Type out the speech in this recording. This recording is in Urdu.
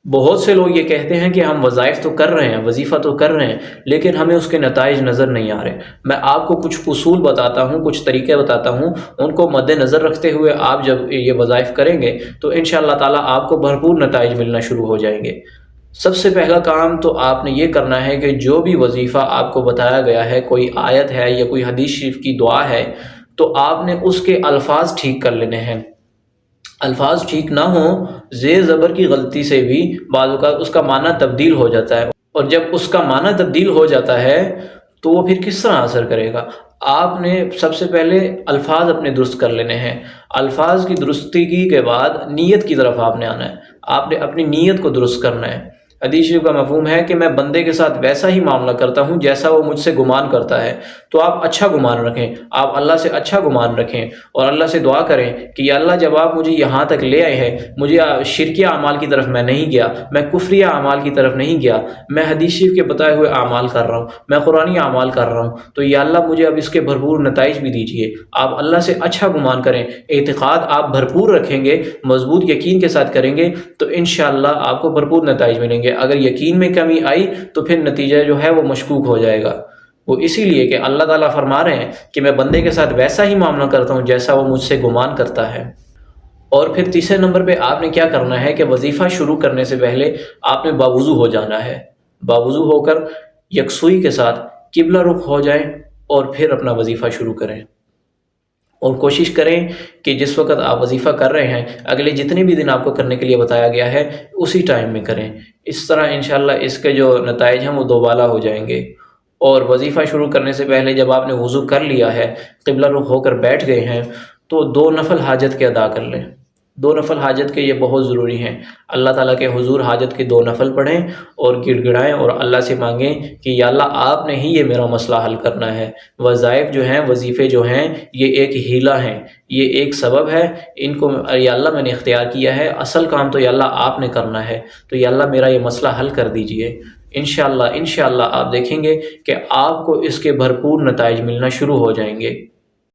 بہت سے لوگ یہ کہتے ہیں کہ ہم وظائف تو کر رہے ہیں، وظیفہ تو کر رہے ہیں، لیکن ہمیں اس کے نتائج نظر نہیں آ رہے۔ میں آپ کو کچھ اصول بتاتا ہوں، کچھ طریقے بتاتا ہوں، ان کو مد نظر رکھتے ہوئے آپ جب یہ وظائف کریں گے تو انشاءاللہ تعالیٰ آپ کو بھرپور نتائج ملنا شروع ہو جائیں گے۔ سب سے پہلا کام تو آپ نے یہ کرنا ہے کہ جو بھی وظیفہ آپ کو بتایا گیا ہے، کوئی آیت ہے یا کوئی حدیث شریف کی دعا ہے، تو آپ نے اس کے الفاظ ٹھیک کر لینے ہیں۔ الفاظ ٹھیک نہ ہوں، زیر زبر کی غلطی سے بھی بعض اوقات اس کا معنی تبدیل ہو جاتا ہے، اور جب اس کا معنی تبدیل ہو جاتا ہے تو وہ پھر کس طرح اثر کرے گا؟ آپ نے سب سے پہلے الفاظ اپنے درست کر لینے ہیں۔ الفاظ کی درستگی کے بعد نیت کی طرف آپ نے آنا ہے، آپ نے اپنی نیت کو درست کرنا ہے۔ حدیث شریف کا مفہوم ہے کہ میں بندے کے ساتھ ویسا ہی معاملہ کرتا ہوں جیسا وہ مجھ سے گمان کرتا ہے، تو آپ اچھا گمان رکھیں، آپ اللہ سے اچھا گمان رکھیں اور اللہ سے دعا کریں کہ یا اللہ جب آپ مجھے یہاں تک لے آئے ہیں، مجھے شرکیہ اعمال کی طرف میں نہیں گیا، میں کفریہ اعمال کی طرف نہیں گیا، میں حدیث شریف کے بتائے ہوئے اعمال کر رہا ہوں، میں قرآنی اعمال کر رہا ہوں، تو یا اللہ مجھے اب اس کے بھرپور نتائج بھی دیجیے۔ آپ اللہ سے اچھا گمان کریں، اعتقاد آپ بھرپور رکھیں گے، مضبوط یقین کے ساتھ کریں گے تو انشاءاللہ آپ کو بھرپور نتائج ملیں گے۔ اگر یقین میں کمی آئی تو پھر نتیجہ جو ہے وہ مشکوک ہو جائے گا۔ وہ اسی لیے کہ اللہ تعالیٰ فرما رہے ہیں کہ میں بندے کے ساتھ ویسا ہی معاملہ کرتا ہوں جیسا وہ مجھ سے گمان کرتا ہے۔ اور پھر تیسرے نمبر پہ آپ نے کیا کرنا ہے کہ وظیفہ شروع کرنے سے پہلے آپ نے باوضو ہو جانا ہے۔ باوضو ہو کر یکسوئی کے ساتھ قبلہ رخ ہو جائیں اور پھر اپنا وظیفہ شروع کریں، اور کوشش کریں کہ جس وقت آپ وظیفہ کر رہے ہیں اگلے جتنے بھی دن آپ کو کرنے کے لیے بتایا گیا ہے اسی ٹائم میں کریں۔ اس طرح انشاءاللہ اس کے جو نتائج ہیں وہ دوبالا ہو جائیں گے۔ اور وظیفہ شروع کرنے سے پہلے جب آپ نے وضو کر لیا ہے، قبلہ رخ ہو کر بیٹھ گئے ہیں، تو 2 نفل حاجت کے ادا کر لیں۔ 2 نفل حاجت کے یہ بہت ضروری ہیں۔ اللہ تعالیٰ کے حضور حاجت کے 2 نفل پڑھیں اور گڑ گڑائیں اور اللہ سے مانگیں کہ یا اللہ آپ نے ہی یہ میرا مسئلہ حل کرنا ہے۔ وظائف جو ہیں، وظیفے جو ہیں، یہ ایک ہیلہ ہیں، یہ ایک سبب ہے، ان کو یا اللہ میں نے اختیار کیا ہے، اصل کام تو یا اللہ آپ نے کرنا ہے، تو یا اللہ میرا یہ مسئلہ حل کر دیجئے۔ انشاءاللہ آپ دیکھیں گے کہ آپ کو اس کے بھرپور نتائج ملنا شروع ہو جائیں گے۔